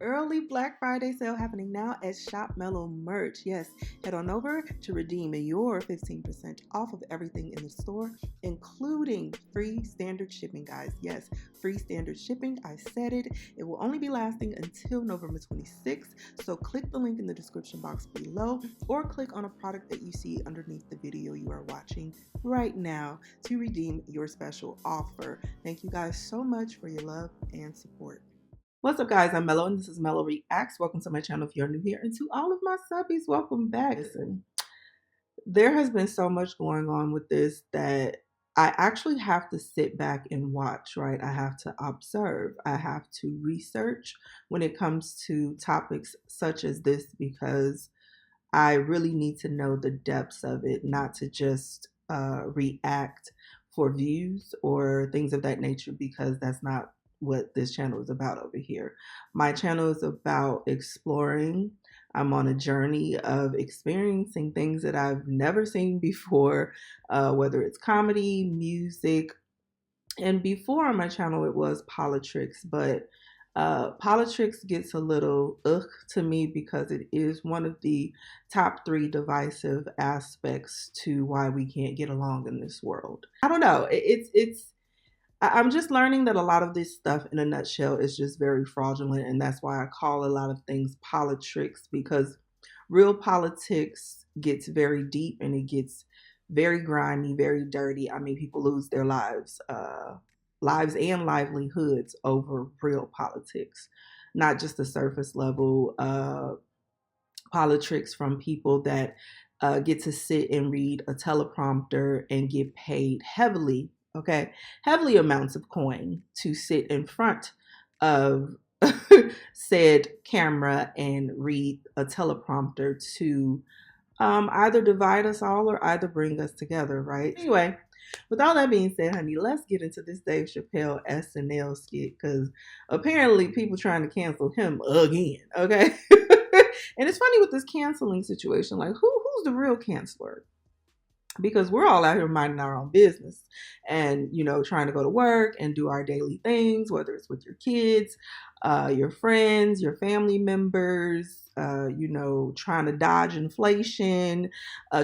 early Black Friday sale happening now at Shop Mellow Merch. Yes, head on over to redeem your 15% off of everything in the store, including free standard shipping, guys. Yes, free standard shipping. I said it. It will only be lasting until November 26th. So click the link in the description box below or click on a product that you see underneath the video you are watching right now to redeem your special offer. Thank you guys so much for your love and support. What's up, guys? I'm Mello, and this is MelloReacts. Welcome to my channel if you're new here, and to all of my subbies, welcome back. Listen, there has been so much going on with this that I actually have to sit back and watch, right? I have to observe. I have to research when it comes to topics such as this because I really need to know the depths of it, not to just react for views or things of that nature, because that's not what this channel is about over here. My channel is about exploring. I'm on a journey of experiencing things that I've never seen before, whether it's comedy, music, and before on my channel it was politics, but politics gets a little to me because it is one of the top 3 divisive aspects to why we can't get along in this world. I don't know. I'm just learning that a lot of this stuff in a nutshell is just very fraudulent, and that's why I call a lot of things politics, because real politics gets very deep and it gets very grimy, very dirty. I mean, people lose their lives and livelihoods over real politics, not just the surface level politics from people that get to sit and read a teleprompter and get paid heavily amounts of coin to sit in front of said camera and read a teleprompter to either divide us all or either bring us together, right? Anyway, with all that being said, honey, let's get into this Dave Chappelle SNL skit, because apparently people trying to cancel him again, okay? And it's funny with this canceling situation, like who's the real canceler? Because we're all out here minding our own business and, trying to go to work and do our daily things, whether it's with your kids, your friends, your family members, trying to dodge inflation,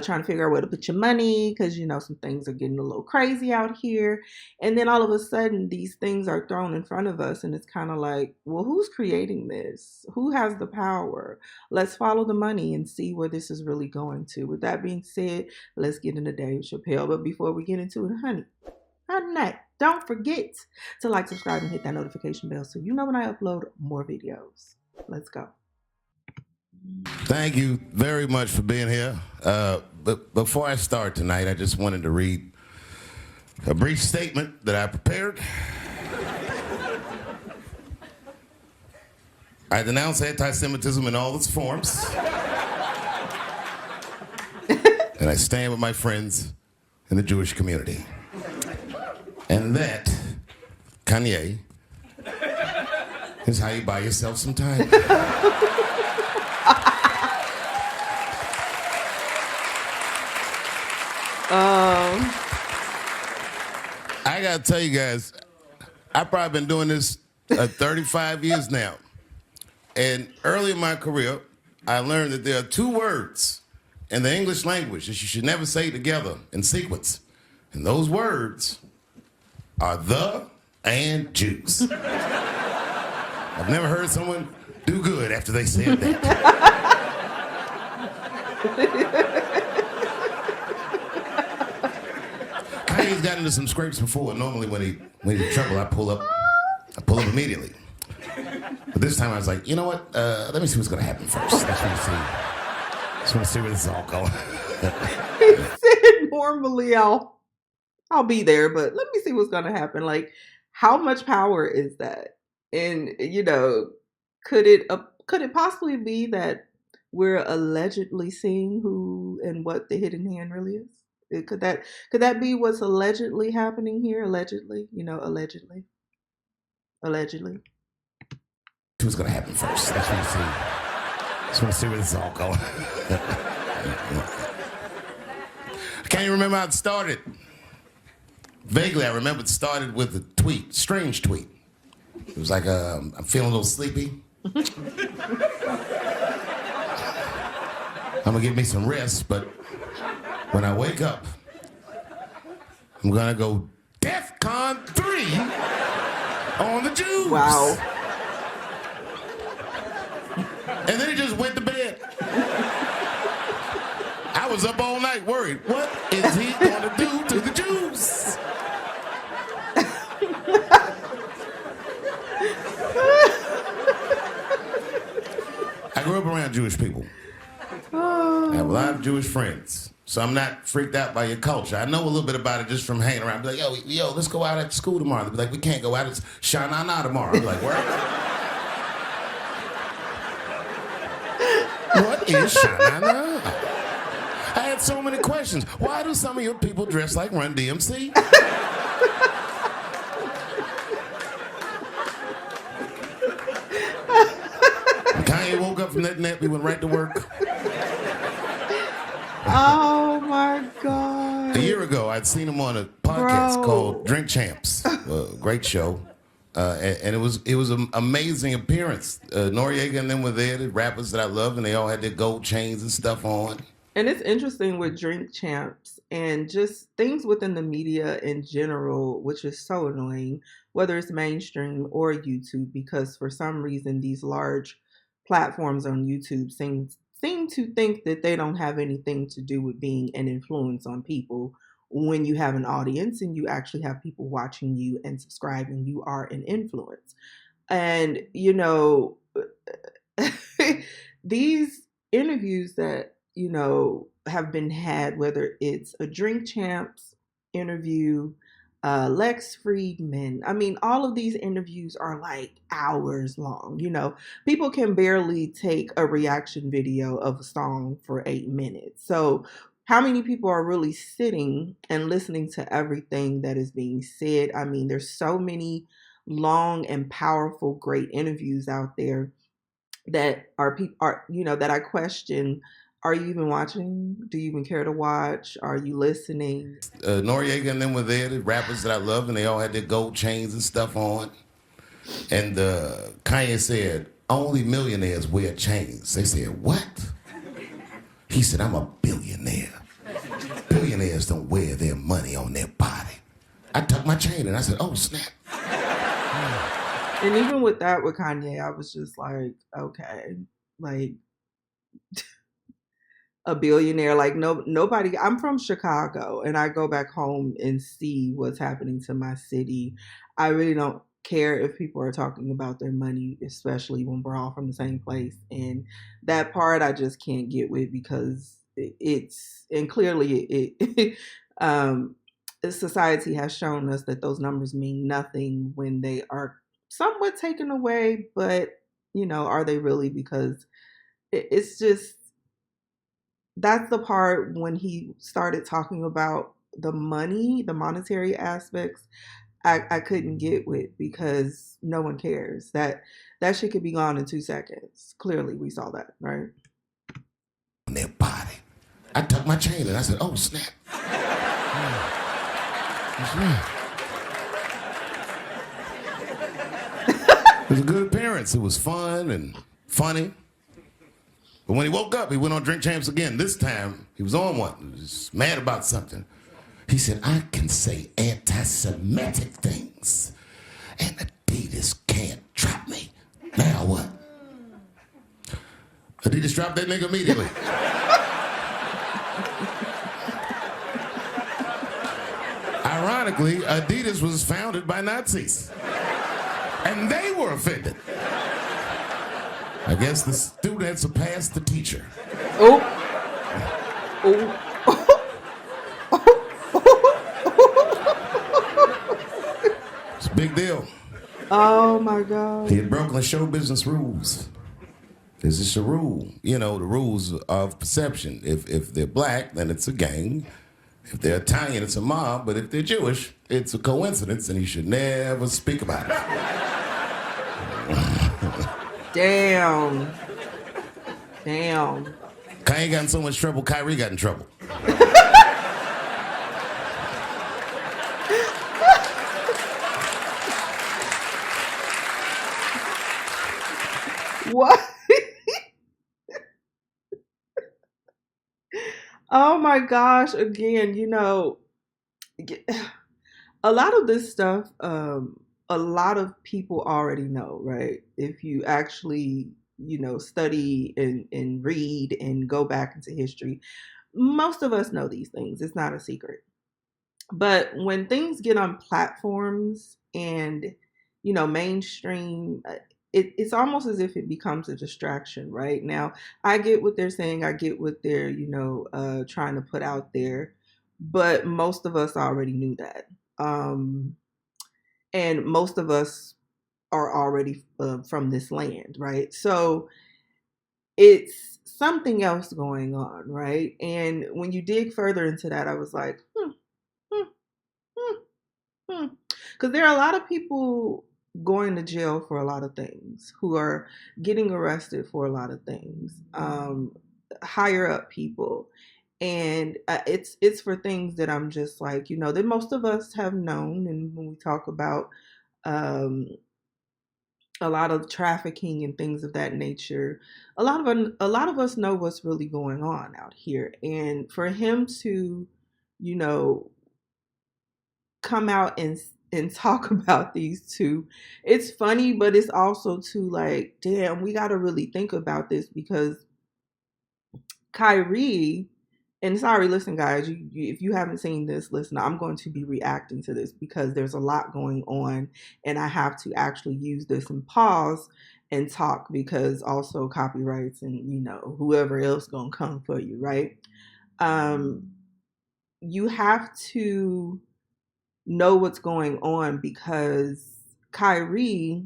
trying to figure out where to put your money because, some things are getting a little crazy out here. And then all of a sudden, these things are thrown in front of us. And it's kind of like, well, who's creating this? Who has the power? Let's follow the money and see where this is really going to. With that being said, let's get into Dave Chappelle. But before we get into it, honey, don't forget to like, subscribe, and hit that notification bell so you know when I upload more videos. Let's go. Thank you very much for being here. But before I start tonight, I just wanted to read a brief statement that I prepared. I denounce anti-Semitism in all its forms. And I stand with my friends in the Jewish community. And that, Kanye, is how you buy yourself some time. I gotta tell you guys, I've probably been doing this 35 years now. And early in my career, I learned that there are 2 words in the English language that you should never say together in sequence. And those words are the and juice. I've never heard someone do good after they said that. Kanye's gotten into some scrapes before. Normally when he's in trouble, I pull up immediately. But this time I was like, you know what? Let me see what's gonna happen first. Just want to see where this is all going. He said normally I'll be there, but let me see what's gonna happen. Like, how much power is that? And could it possibly be that we're allegedly seeing who and what the hidden hand really is? Could that be what's allegedly happening here? Allegedly. What's gonna happen first? Just want to see where this is all going. I can't even remember how it started. Vaguely, I remember it started with a tweet, strange tweet. It was like, I'm feeling a little sleepy. I'm gonna get me some rest, but when I wake up, I'm gonna go DEFCON 3 on the Jews. Wow. And then he just went to bed. I was up all night worried. What is he gonna do to the Jews? I grew up around Jewish people. I have a lot of Jewish friends. So I'm not freaked out by your culture. I know a little bit about it just from hanging around. Be like, yo, let's go out at school tomorrow. They'll be like, we can't go out. It's Shanana tomorrow. I'll be like, where? What is Shanana? I had so many questions. Why do some of your people dress like Run DMC? Kanye woke up from that nap. He went right to work. Oh my God. A year ago, I'd seen him on a podcast called Drink Champs. Great show. And it was an amazing appearance. Noriega and them were there, the rappers that I love, and they all had their gold chains and stuff on. And it's interesting with Drink Champs and just things within the media in general, which is so annoying, whether it's mainstream or YouTube, because for some reason these large platforms on YouTube seem to think that they don't have anything to do with being an influence on people. When you have an audience and you actually have people watching you and subscribing, you are an influence. And, you know, these interviews that, you know, have been had, whether it's a Drink Champs interview, Lex Friedman. I mean, all of these interviews are like hours long. You know, people can barely take a reaction video of a song for 8 minutes. So how many people are really sitting and listening to everything that is being said? I mean, there's so many long and powerful, great interviews out there that that I question. Are you even watching? Do you even care to watch? Are you listening? Noriega and them were there, the rappers that I love, and they all had their gold chains and stuff on. And Kanye said, only millionaires wear chains. They said, what? He said, I'm a billionaire. Billionaires don't wear their money on their body. I tucked my chain and I said, oh, snap. And even with that, with Kanye, I was just like, okay, like... a billionaire, like nobody. I'm from Chicago and I go back home and see what's happening to my city. I really don't care if people are talking about their money, especially when we're all from the same place. And that part I just can't get with, because and clearly society has shown us that those numbers mean nothing when they are somewhat taken away. But, you know, are they really? Because it's just, that's the part when he started talking about the money, the monetary aspects, I couldn't get with, because no one cares. That shit could be gone in 2 seconds. Clearly, we saw that, right? On their body. I tucked my chain and I said, oh, snap. That's right. It was a good appearance. It was fun and funny. But when he woke up, he went on Drink Champs again. This time, he was on one. He was mad about something. He said, I can say anti-Semitic things, and Adidas can't drop me. Now what? Adidas dropped that nigga immediately. Ironically, Adidas was founded by Nazis, and they were offended. I guess the student surpassed the teacher. Oh. It's a big deal. Oh my God. He had broken the show business rules. There's just a rule, you know, the rules of perception. If they're black, then it's a gang. If they're Italian, it's a mob. But if they're Jewish, it's a coincidence, and you should never speak about it. Damn. Kanye got in so much trouble, Kyrie got in trouble. What? Oh my gosh! Again, a lot of this stuff, a lot of people already know, right? If you actually, study and read and go back into history, most of us know these things. It's not a secret. But when things get on platforms and, mainstream, it's almost as if it becomes a distraction, right? Now, I get what they're saying. I get what they're, trying to put out there. But most of us already knew that. Um, and most of us are already from this land, right? So it's something else going on, right? And when you dig further into that, I was like, hmm, hmm, hmm. Because there are a lot of people going to jail for a lot of things, who are getting arrested for a lot of things, higher up people. And it's for things that I'm just like, that most of us have known. And when we talk about um, a lot of trafficking and things of that nature, a lot of us know what's really going on out here. And for him to, you know, come out and talk about these two, it's funny, but it's also too like, damn, we got to really think about this because Kyrie, and sorry, listen, guys, if you haven't seen this, listen, I'm going to be reacting to this because there's a lot going on, and I have to actually use this and pause and talk because also copyrights and whoever else gonna come for you, right? Um, you have to know what's going on because Kyrie,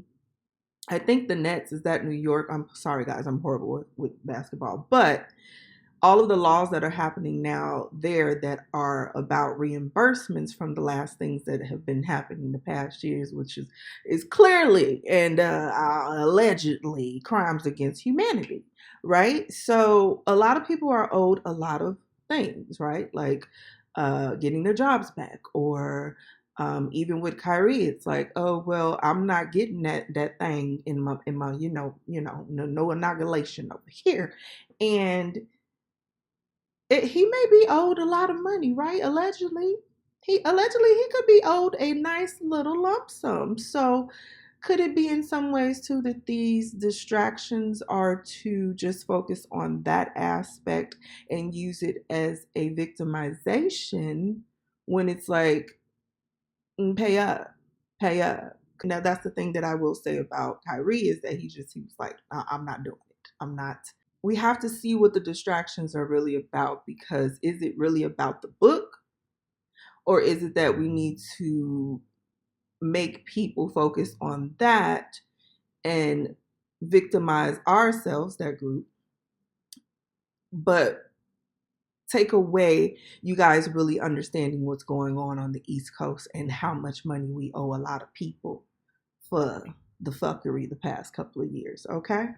I think the Nets is that New York. I'm sorry, guys, I'm horrible with basketball, but all of the laws that are happening now there that are about reimbursements from the last things that have been happening in the past years, which is clearly and allegedly crimes against humanity, right? So a lot of people are owed a lot of things, right? Like getting their jobs back, or even with Kyrie, it's like, oh well, I'm not getting that thing in my no inoculation over here, and he may be owed a lot of money, right? Allegedly he could be owed a nice little lump sum. So could it be in some ways too that these distractions are to just focus on that aspect and use it as a victimization when it's like, pay up, pay up. Now that's the thing that I will say about Kyrie is that he was like, I'm not doing it. I'm not. We have to see what the distractions are really about, because is it really about the book, or is it that we need to make people focus on that and victimize ourselves, that group, but take away you guys really understanding what's going on the East Coast and how much money we owe a lot of people for the fuckery the past couple of years, okay?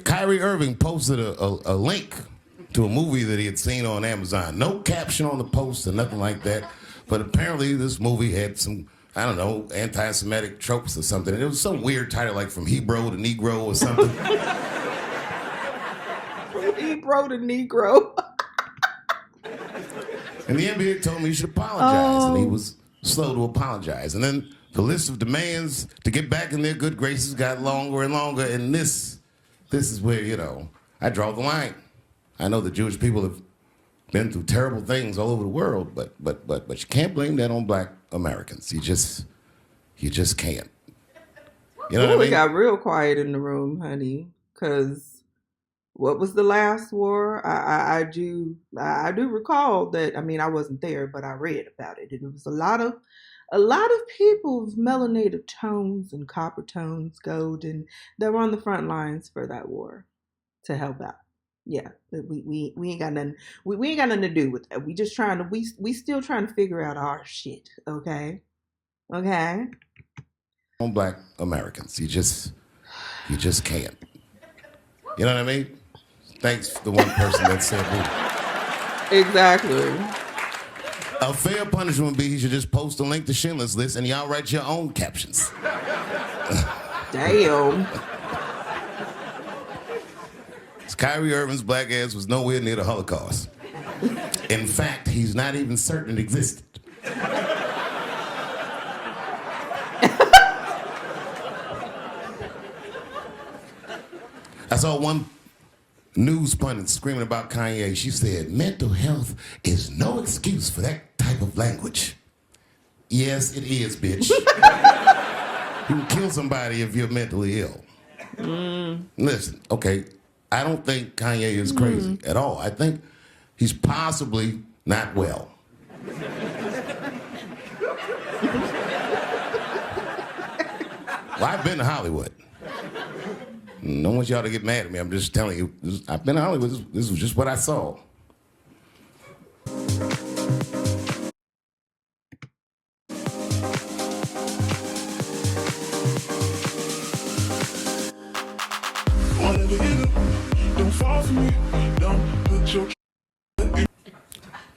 Kyrie Irving posted a link to a movie that he had seen on Amazon. No caption on the post or nothing like that. But apparently this movie had some, I don't know, anti-Semitic tropes or something. And it was some weird title like From Hebrew to Negro or something. From Hebrew to Negro. And the NBA told me he should apologize. And he was slow to apologize. And then the list of demands to get back in their good graces got longer and longer. And this is where, I draw the line. I know the Jewish people have been through terrible things all over the world, but you can't blame that on black Americans. You just can't. You know what I mean? It got real quiet in the room, honey, because what was the last war? I do recall that. I mean, I wasn't there, but I read about it, and it was a lot of people of melanated tones and copper tones, gold, and that were on the front lines for that war to help out. Yeah, we ain't got nothing. We ain't got nothing to do with that. We just trying to we still trying to figure out our shit. Okay. On black Americans, you just can't. You know what I mean? Thanks to the one person that said me. Exactly. A fair punishment would be he should just post a link to Schindler's List and y'all write your own captions. Damn. Kyrie Irving's black ass was nowhere near the Holocaust. In fact, he's not even certain it existed. I saw one news pundit screaming about Kanye. She said, mental health is no excuse for that type of language. Yes, it is, bitch. You can kill somebody if you're mentally ill. Listen, okay, I don't think Kanye is crazy at all. I think he's possibly not well. Well, I've been to Hollywood. I don't want y'all to get mad at me. I'm just telling you. I've been to Hollywood. This was just what I saw.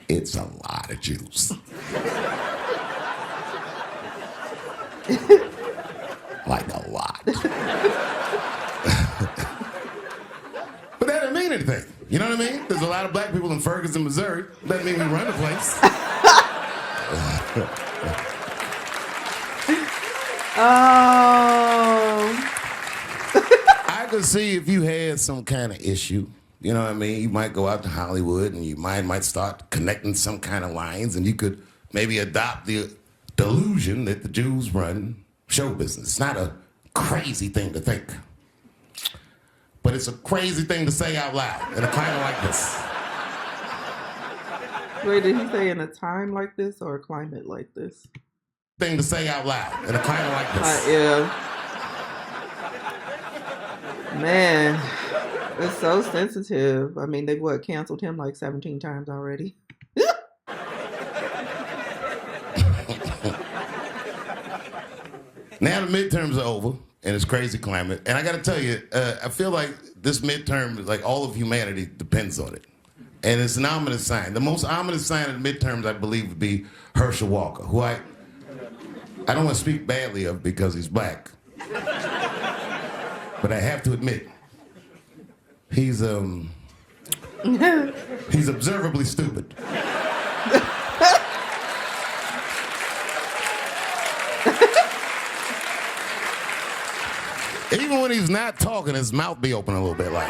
It's a lot of juice. Like a lot. But that doesn't mean anything. You know what I mean? There's a lot of black people in Ferguson, Missouri. Doesn't mean we run the place. I could see if you had some kind of issue. You know what I mean? You might go out to Hollywood and you might start connecting some kind of lines, and you could maybe adopt the delusion that the Jews run show business. It's not a crazy thing to think. But it's a crazy thing to say out loud in a climate like this. Wait, did he say in a time like this or a climate like this? Thing to say out loud in a climate like this. Yeah. Man, it's so sensitive. I mean, they've canceled him like 17 times already. Now the midterms are over, and it's crazy climate. And I got to tell you, I feel like this midterm, like all of humanity depends on it. And it's an ominous sign. The most ominous sign of the midterms, I believe, would be Herschel Walker, who I don't want to speak badly of because he's black. But I have to admit, he's observably stupid. Even when he's not talking, his mouth be open a little bit like.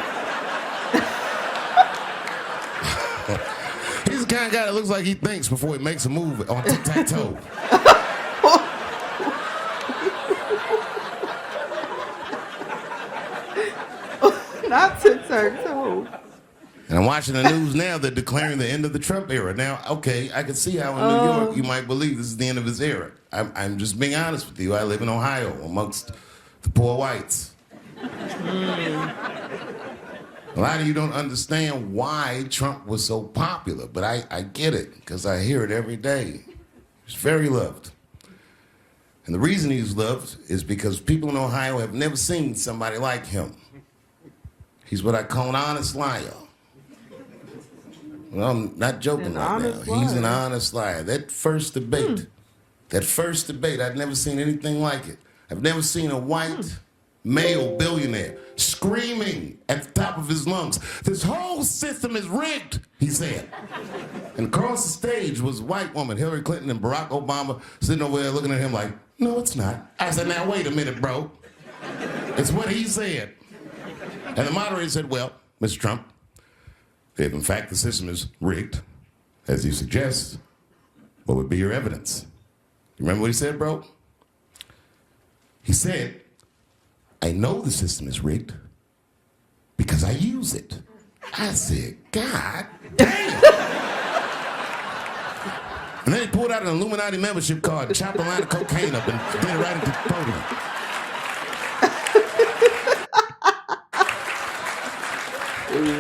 He's the kind of guy that looks like he thinks before he makes a move on tic-tac-toe. Not tic-tac-toe. And I'm watching the news now. They're declaring the end of the Trump era. Now, okay, I can see how in New York you might believe this is the end of his era. I'm just being honest with you. I live in Ohio amongst the poor whites. A lot of you don't understand why Trump was so popular, but I get it because I hear it every day. He's very loved. And the reason he's loved is because people in Ohio have never seen somebody like him. He's what I call an honest liar. Well, I'm not joking right now. He's an honest liar. That first debate, I'd never seen anything like it. I've never seen a white male billionaire screaming at the top of his lungs, "This whole system is rigged," he said. And across the stage was a white woman, Hillary Clinton and Barack Obama, sitting over there looking at him like, "No, it's not." I said, "Now, wait a minute, bro. It's what he said." And the moderator said, "Well, Mr. Trump, if in fact the system is rigged, as you suggest, what would be your evidence?" You remember what he said, bro? He said, "I know the system is rigged because I use it." I said, "God damn." And then he pulled out an Illuminati membership card and chopped a line of cocaine up and did it right at the podium.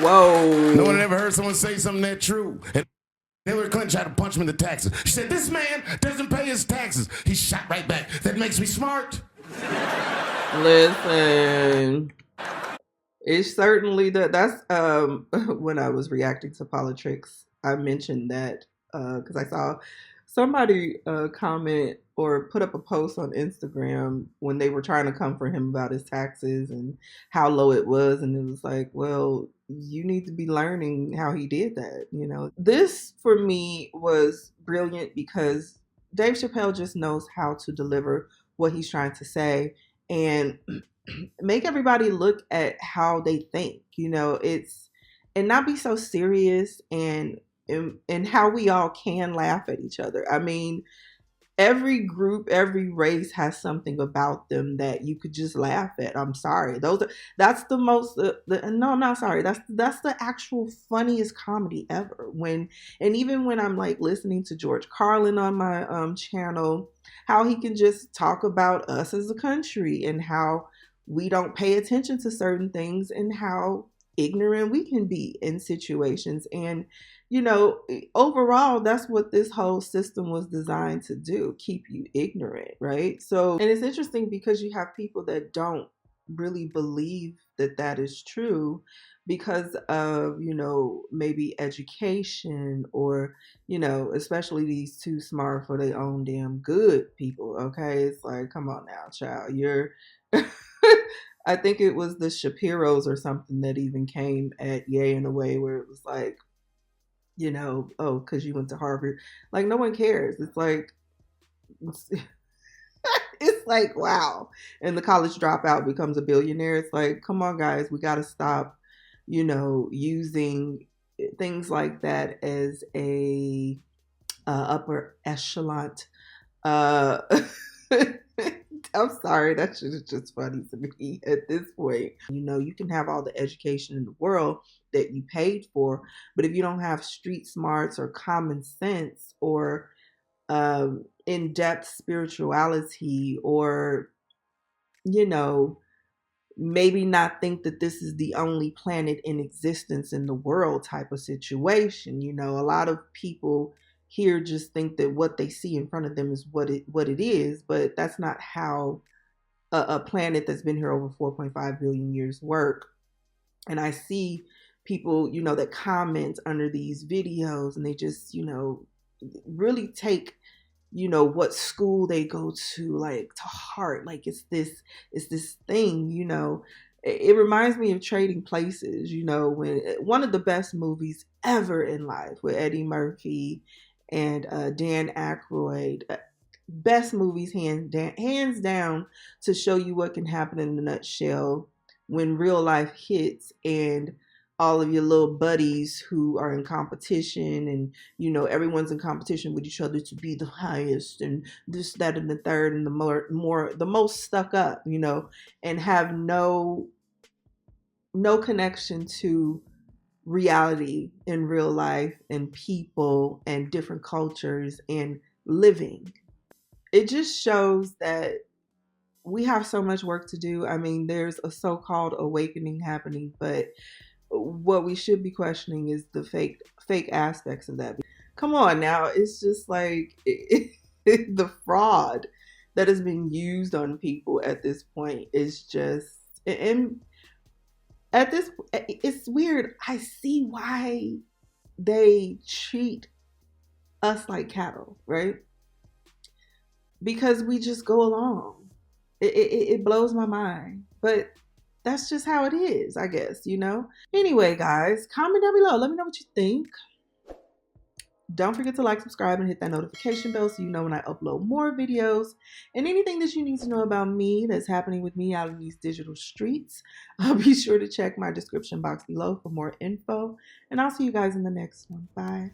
Whoa. No one had ever heard someone say something that true. And Hillary Clinton tried to punch him in the taxes. She said, "This man doesn't pay his taxes." He shot right back. "That makes me smart." Listen, it's certainly that's when I was reacting to politics, I mentioned that because I saw somebody comment or put up a post on Instagram when they were trying to come for him about his taxes and how low it was, and it was like, well, you need to be learning how he did that. This for me was brilliant because Dave Chappelle just knows how to deliver what he's trying to say and make everybody look at how they think. It's and not be so serious and how we all can laugh at each other. I mean, every group, every race has something about them that you could just laugh at. I'm sorry. That's the most no, I'm not sorry. That's the actual funniest comedy ever. And even when I'm like listening to George Carlin on my channel, how he can just talk about us as a country and how we don't pay attention to certain things and how ignorant we can be in situations. And overall, that's what this whole system was designed to do, keep you ignorant, right? So, and it's interesting because you have people that don't really believe that that is true because of, maybe education or, especially these too smart for their own damn good people, okay? It's like, come on now, child, you're... I think it was the Shapiros or something that even came at Ye in a way where it was like, oh, because you went to Harvard. Like, no one cares. It's like, it's like, wow. And the college dropout becomes a billionaire. It's like, come on, guys, we got to stop, using things like that as a upper echelon. I'm sorry, that shit is just funny to me at this point. You can have all the education in the world that you paid for, but if you don't have street smarts or common sense or in-depth spirituality or, maybe not think that this is the only planet in existence in the world type of situation. A lot of people here just think that what they see in front of them is what it is, but that's not how a planet that's been here over 4.5 billion years work. And I see people, that comment under these videos and they just, really take, what school they go to, like, to heart. Like, it's this thing, It reminds me of Trading Places, when one of the best movies ever in life with Eddie Murphy and Dan Aykroyd. Best movies hands down to show you what can happen in a nutshell when real life hits and all of your little buddies who are in competition and everyone's in competition with each other to be the highest and this, that, and the third, and the most stuck up, and have no connection to reality in real life and people and different cultures and living. It just shows that we have so much work to do. I mean, there's a so-called awakening happening, but what we should be questioning is the fake aspects of that. Come on now, it's just like the fraud that has been used on people at this point is just, and at this, it's weird. I see why they treat us like cattle, right? Because we just go along. It blows my mind, but that's just how it is, I guess, Anyway, guys, comment down below. Let me know what you think. Don't forget to like, subscribe, and hit that notification bell so you know when I upload more videos. And anything that you need to know about me that's happening with me out in these digital streets, be sure to check my description box below for more info. And I'll see you guys in the next one. Bye.